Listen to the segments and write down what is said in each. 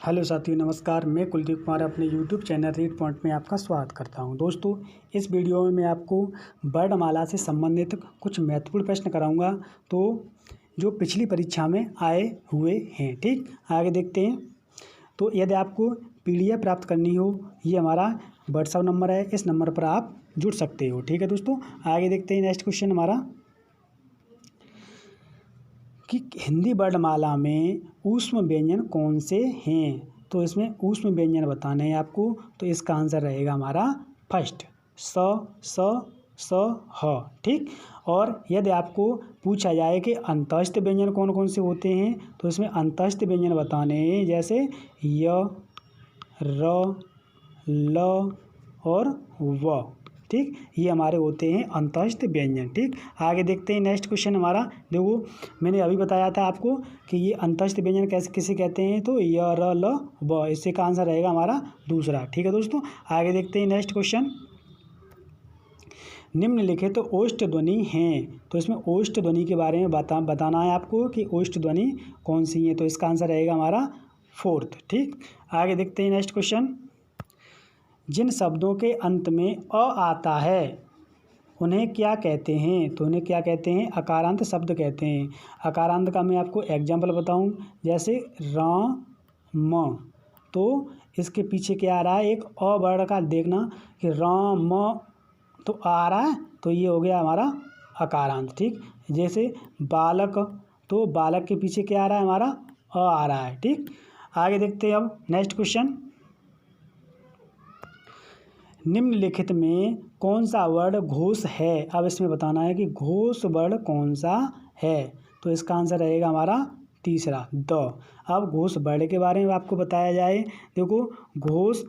Hello साथियों, नमस्कार। मैं कुलदीप कुमार अपने यूट्यूब चैनल रीड पॉइंट में आपका स्वागत करता हूं। दोस्तों, इस वीडियो में मैं आपको वर्णमाला से संबंधित कुछ महत्वपूर्ण प्रश्न कराऊंगा तो जो पिछली परीक्षा में आए हुए हैं। ठीक, आगे देखते हैं। तो यदि आपको PDF प्राप्त करनी हो, ये हमारा व्हाट्सएप नंबर है, इस नंबर पर आप जुड़ सकते हो। ठीक है दोस्तों, आगे देखते हैं। नेक्स्ट क्वेश्चन हमारा कि हिंदी वर्णमाला में ऊष्म व्यंजन कौन से हैं। तो इसमें ऊष्म व्यंजन बताने हैं आपको। तो इसका आंसर रहेगा हमारा फर्स्ट स ह। ठीक, और यदि आपको पूछा जाए कि अंतःस्थ व्यंजन कौन कौन से होते हैं, तो इसमें अंतःस्थ व्यंजन बताने हैं, जैसे य, र, ल और व। ठीक, ये हमारे होते हैं अंतःस्थ व्यंजन। ठीक, आगे देखते हैं। नेक्स्ट क्वेश्चन हमारा देखो, मैंने अभी बताया था आपको कि ये अंतःस्थ व्यंजन कैसे किसे कहते हैं। तो य, र, ल, व, इससे का आंसर रहेगा हमारा दूसरा। ठीक है दोस्तों, आगे देखते हैं। नेक्स्ट क्वेश्चन, निम्नलिखित तो ओष्ठ ध्वनि हैं। तो इसमें ओष्ठ ध्वनि के बारे में बताना है आपको कि ओष्ठ ध्वनि कौन सी है। तो इसका आंसर रहेगा हमारा फोर्थ। ठीक, आगे देखते हैं। नेक्स्ट क्वेश्चन, जिन शब्दों के अंत में अ आता है उन्हें क्या कहते हैं। तो उन्हें क्या कहते हैं? अकारांत शब्द कहते हैं। अकारांत का मैं आपको एग्जाम्पल बताऊं, जैसे राम, तो इसके पीछे क्या आ रहा है? एक अ वर्ण का देखना कि राम, तो आ रहा है, तो ये हो गया हमारा अकारांत। ठीक, जैसे बालक, तो बालक के पीछे क्या आ रहा है? हमारा अ आ रहा है। ठीक, आगे देखते हैं। अब नेक्स्ट क्वेश्चन, निम्नलिखित में कौन सा वर्ण घोष है। अब इसमें बताना है कि घोष वर्ण कौन सा है। तो इसका आंसर रहेगा हमारा तीसरा, द। अब घोष वर्ण के बारे में आपको बताया जाए, देखो घोष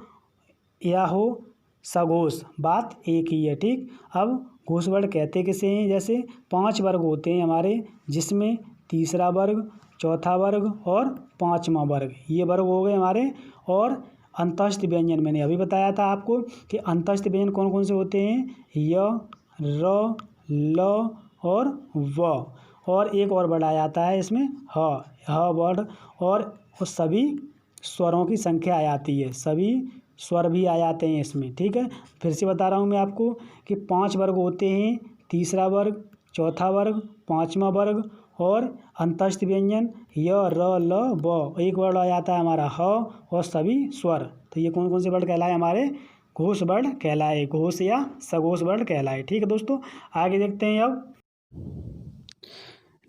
या हो सघोष, बात एक ही है। ठीक, अब घोष वर्ण कहते किसे हैं? जैसे 5 वर्ग होते हैं हमारे, जिसमें तीसरा वर्ग, चौथा वर्ग और पांचवा वर्ग, ये वर्ग हो गए हमारे। और अंतःस्थ व्यंजन मैंने अभी बताया था आपको कि अंतःस्थ व्यंजन कौन कौन से होते हैं? य, र, ल और व। और एक और वर्ड आ जाता है इसमें ह वर्ड, और सभी स्वरों की संख्या आ जाती है, सभी स्वर भी आ जाते हैं इसमें। ठीक है, फिर से बता रहा हूँ मैं आपको कि 5 वर्ग होते हैं, तीसरा वर्ग, चौथा वर्ग, पांचवा वर्ग और अंतःस्थ व्यंजन य, र, ल, व। एक वर्ड आ जाता है हमारा ह और सभी स्वर। तो ये कौन कौन से वर्ड कहलाए? हमारे घोष वर्ण कहलाए, घोष या सघोष वर्ण कहलाए। ठीक है दोस्तों, आगे देखते हैं। अब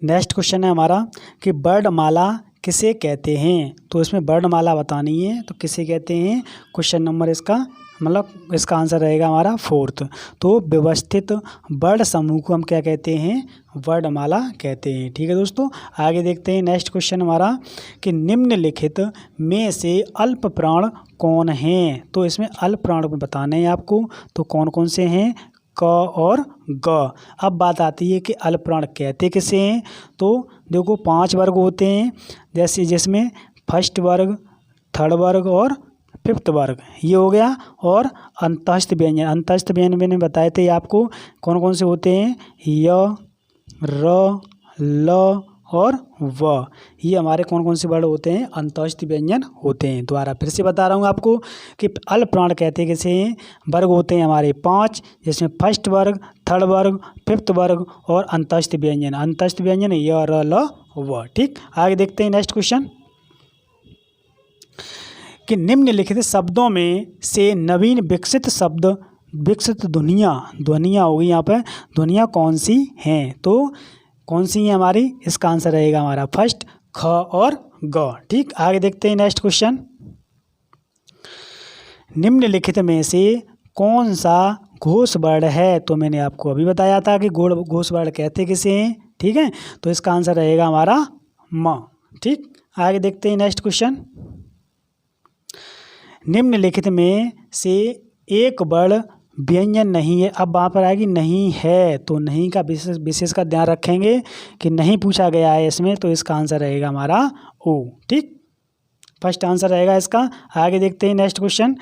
नेक्स्ट क्वेश्चन है हमारा कि वर्णमाला किसे कहते हैं। तो इसमें वर्णमाला बतानी है, तो किसे कहते हैं? क्वेश्चन नंबर इसका मतलब इसका आंसर रहेगा हमारा फोर्थ। तो व्यवस्थित वर्ण समूह को हम क्या कहते हैं? वर्णमाला कहते हैं। ठीक है दोस्तों, आगे देखते हैं। नेक्स्ट क्वेश्चन हमारा कि निम्नलिखित में से अल्प प्राण कौन हैं। तो इसमें अल्प प्राण बताने हैं आपको। तो कौन कौन से हैं? क और ग। अब बात आती है कि अल्प प्राण कहते किसे हैं। तो देखो 5 वर्ग होते हैं, जैसे जिसमें फर्स्ट वर्ग, थर्ड वर्ग और फिफ्थ वर्ग, ये हो गया। और अंतःस्थ व्यंजन, अंतःस्थ व्यंजन मैंने बताए थे आपको कौन कौन से होते हैं? य, र, ल और व। ये हमारे कौन कौन से वर्ड होते हैं? अंतःस्थ व्यंजन होते हैं। दोबारा फिर से बता रहा हूँ आपको कि अल्प प्राण कहते किसे हैं? वर्ग होते हैं हमारे 5, जिसमें फर्स्ट वर्ग, थर्ड वर्ग, फिफ्थ वर्ग और अंतःस्थ व्यंजन। अंतःस्थ व्यंजन य, र, ल, व। ठीक, आगे देखते हैं। नेक्स्ट क्वेश्चन कि निम्नलिखित शब्दों में से नवीन विकसित शब्द, विकसित ध्वनियाँ होगी यहाँ पर, ध्वनियाँ कौन सी हैं। तो कौन सी है हमारी? इसका आंसर रहेगा हमारा फर्स्ट, ख और ग। ठीक, आगे देखते हैं। नेक्स्ट क्वेश्चन, निम्नलिखित में से कौन सा घोष वर्ण है। तो मैंने आपको अभी बताया था कि घोष वर्ण कहते किसे हैं। ठीक है, तो इसका आंसर रहेगा हमारा म। ठीक, आगे देखते हैं। नेक्स्ट क्वेश्चन, निम्नलिखित में से एक वर्ण व्यंजन नहीं है। अब वहाँ पर आएगी नहीं है, तो नहीं का विशेष का ध्यान रखेंगे कि नहीं पूछा गया है इसमें। तो इसका आंसर रहेगा हमारा ओ। ठीक, फर्स्ट आंसर रहेगा इसका। आगे देखते हैं। नेक्स्ट क्वेश्चन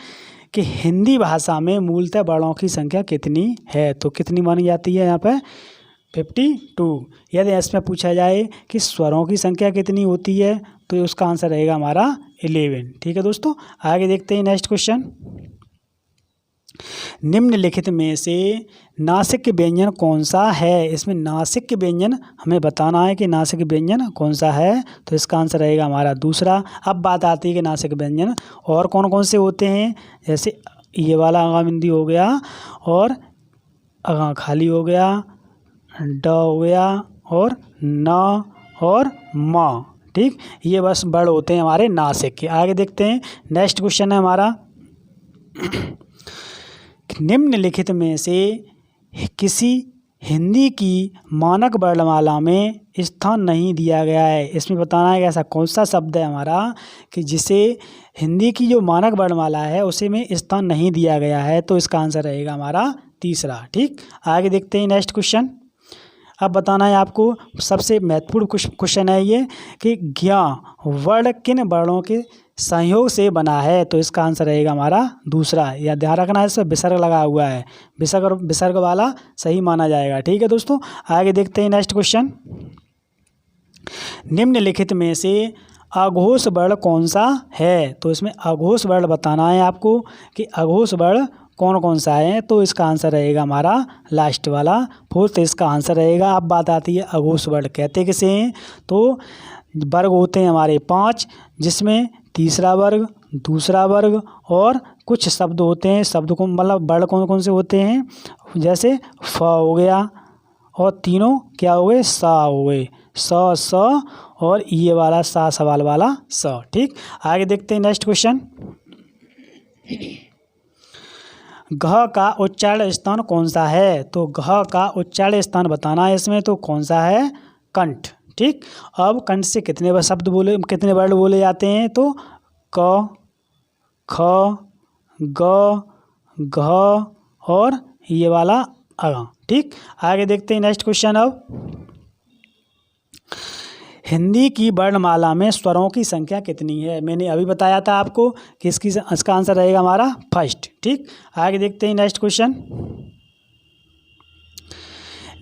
कि हिंदी भाषा में मूलतः वर्णों की संख्या कितनी है। तो कितनी मानी जाती है यहाँ पर? 52। यदि इसमें पूछा जाए कि स्वरों की संख्या कितनी होती है, तो उसका आंसर रहेगा हमारा 11। ठीक है दोस्तों, आगे देखते हैं नेक्स्ट क्वेश्चन। निम्नलिखित में से नासिक व्यंजन कौन सा है? इसमें नासिक व्यंजन हमें बताना है कि नासिक व्यंजन कौन सा है, तो इसका आंसर रहेगा हमारा दूसरा। अब बात आती है कि नासिक व्यंजन और कौन कौन से होते हैं, जैसे ये वाला अगा बिंदी हो गया और अगा खाली हो गया, ड हो गया और न और म। ठीक, ये बस वर्ड होते हैं हमारे नासिक के। आगे देखते हैं नेक्स्ट क्वेश्चन है हमारा। निम्नलिखित में से किसी हिंदी की मानक वर्णमाला में स्थान नहीं दिया गया है। इसमें बताना है कि ऐसा कौन सा शब्द है हमारा कि जिसे हिंदी की जो मानक वर्णमाला है उसे में स्थान नहीं दिया गया है, तो इसका आंसर रहेगा हमारा तीसरा। ठीक, आगे देखते हैं नेक्स्ट क्वेश्चन। अब बताना है आपको, सबसे महत्वपूर्ण क्वेश्चन है ये कि ज्ञ वर्ण किन वर्णों के संयोग से बना है, तो इसका आंसर रहेगा हमारा दूसरा। या ध्यान रखना है इसमें विसर्ग लगा हुआ है, विसर्ग वाला सही माना जाएगा। ठीक है दोस्तों, आगे देखते हैं नेक्स्ट क्वेश्चन। निम्नलिखित में से अघोष वर्ण कौन सा है, तो इसमें अघोष वर्ण बताना है आपको कि अघोष वर्ण कौन कौन सा है, तो इसका आंसर रहेगा हमारा लास्ट वाला फोर्थ, इसका आंसर रहेगा। अब बात आती है अघोष वर्ण कहते किसे हैं, तो वर्ग होते हैं हमारे 5, जिसमें तीसरा वर्ग, दूसरा वर्ग और कुछ शब्द होते हैं। शब्द को मतलब वर्ण कौन कौन से होते हैं, जैसे फ हो गया और तीनों क्या हो गए, सा हो गए, स और ये वाला सा सवाल वाला स। ठीक, आगे देखते हैं नेक्स्ट क्वेश्चन। घ का उच्चारण स्थान कौन सा है, तो घ का उच्चारण स्थान बताना है इसमें, तो कौन सा है, कंठ। ठीक, अब कंठ से कितने वर्ड बोले जाते हैं, तो क, ख, ग, घ और ये वाला अ। ठीक, आगे देखते हैं नेक्स्ट क्वेश्चन। अब हिंदी की वर्णमाला में स्वरों की संख्या कितनी है, मैंने अभी बताया था आपको कि इसका आंसर रहेगा हमारा फर्स्ट। ठीक, आगे देखते हैं नेक्स्ट क्वेश्चन।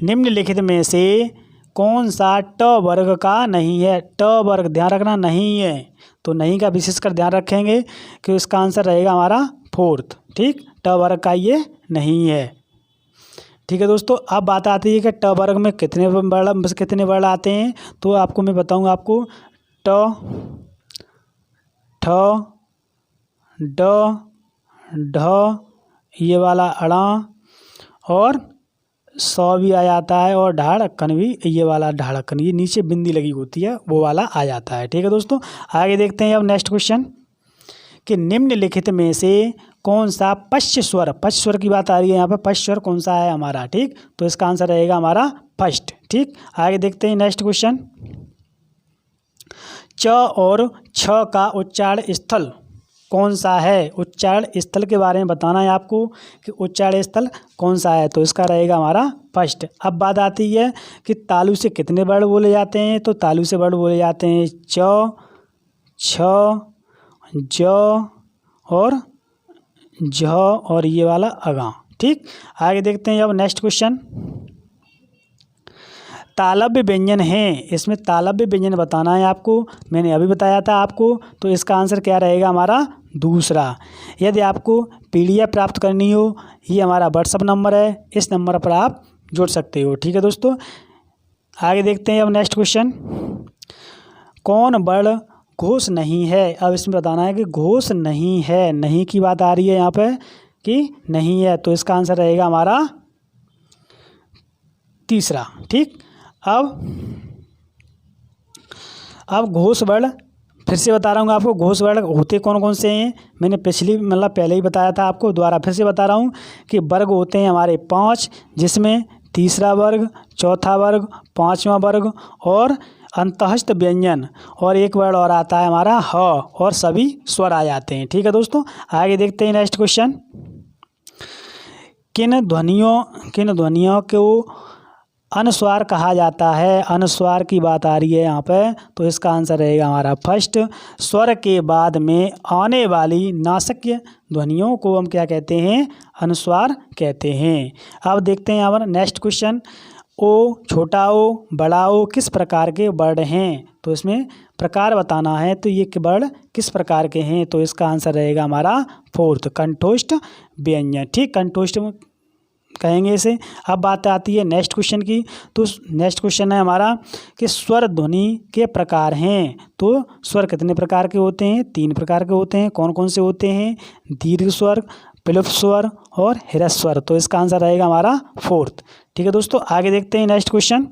निम्नलिखित में से कौन सा ट वर्ग का नहीं है, ट वर्ग ध्यान रखना नहीं है, तो नहीं का विशेषकर ध्यान रखेंगे कि इसका आंसर रहेगा हमारा फोर्थ। ठीक, ट वर्ग का ये नहीं है। ठीक है दोस्तों, अब बात आती है कि ट वर्ग में कितने वर्ड आते हैं, तो आपको मैं बताऊंगा आपको ट, ठ, ड, ढ, ये वाला अड़ा और सौ भी आ जाता है और ढाड़क्कन भी, ये वाला ढाड़क्कन, ये नीचे बिंदी लगी होती है वो वाला आ जाता है। ठीक है दोस्तों, आगे देखते हैं अब नेक्स्ट क्वेश्चन कि निम्नलिखित में से कौन सा पश्च स्वर की बात आ रही है यहाँ पे, पश्च स्वर कौन सा है हमारा। ठीक, तो इसका आंसर रहेगा हमारा फर्स्ट। ठीक, आगे देखते हैं नेक्स्ट क्वेश्चन। च और छ का उच्चारण स्थल कौन सा है, उच्चारण स्थल के बारे में बताना है आपको कि उच्चारण स्थल कौन सा है, तो इसका रहेगा हमारा फर्स्ट। अब बात आती है कि तालु से कितने वर्ड बोले जाते हैं, तो तालु से वर्ड बोले जाते हैं च, छ, ज और झ और ये वाला अगा। ठीक, आगे देखते हैं अब नेक्स्ट क्वेश्चन। तालव्य व्यंजन है, इसमें तालव्य व्यंजन बताना है आपको, मैंने अभी बताया था आपको, तो इसका आंसर क्या रहेगा हमारा दूसरा। यदि आपको PDF प्राप्त करनी हो, ये हमारा व्हाट्सअप नंबर है, इस नंबर पर आप जुड़ सकते हो। ठीक है दोस्तों, आगे देखते हैं अब नेक्स्ट क्वेश्चन। कौन वर्ण घोष नहीं है, अब इसमें बताना है कि घोष नहीं है, नहीं की बात आ रही है यहाँ पे कि नहीं है, तो इसका आंसर रहेगा हमारा तीसरा। ठीक, अब घोष वर्ण फिर से बता रहा हूँ आपको, घोष वर्ण होते कौन कौन से हैं, मैंने पहले ही बताया था आपको, दोबारा फिर से बता रहा हूँ कि वर्ग होते हैं हमारे 5, जिसमें तीसरा वर्ग, चौथा वर्ग, पांचवा वर्ग और अंतःस्थ व्यंजन और एक वर्ड और आता है हमारा ह और सभी स्वर आ जाते हैं। ठीक है दोस्तों, आगे देखते हैं नेक्स्ट क्वेश्चन। किन ध्वनियों को अनुस्वार कहा जाता है, अनुस्वार की बात आ रही है यहाँ पे, तो इसका आंसर रहेगा हमारा फर्स्ट। स्वर के बाद में आने वाली नासिक ध्वनियों को हम क्या कहते हैं, अनुस्वार कहते हैं। अब देखते हैं यहाँ पर नेक्स्ट क्वेश्चन। ओ, छोटा ओ, बड़ा ओ किस प्रकार के वर्ड हैं, तो इसमें प्रकार बताना है तो ये वर्ण किस प्रकार के हैं, तो इसका आंसर रहेगा हमारा फोर्थ, कंठोष्ठ व्यंजन। ठीक, कंठोष्ठ कहेंगे इसे। अब बात आती है नेक्स्ट क्वेश्चन की। तो नेक्स्ट क्वेश्चन है हमारा कि स्वर ध्वनि के प्रकार हैं। तो स्वर कितने प्रकार के होते हैं? 3 प्रकार के होते हैं। कौन कौन से होते हैं? दीर्घ स्वर, प्लुप स्वर और ह्रस्व स्वर। तो इसका आंसर रहेगा हमारा फोर्थ। ठीक है दोस्तों, आगे देखते हैं नेक्स्ट क्वेश्चन।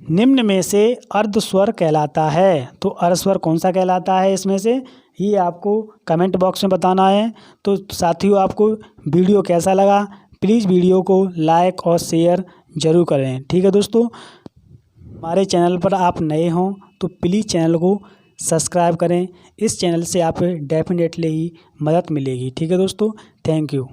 निम्न में से अर्ध स्वर कहलाता है। तो अर्ध स्वर कौन सा कहलाता है इसमें से, ये आपको कमेंट बॉक्स में बताना है। तो साथियों, आपको वीडियो कैसा लगा, प्लीज़ वीडियो को लाइक और शेयर ज़रूर करें। ठीक है दोस्तों, हमारे चैनल पर आप नए हों तो प्लीज़ चैनल को सब्सक्राइब करें। इस चैनल से आप डेफिनेटली ही मदद मिलेगी। ठीक है दोस्तों, थैंक यू।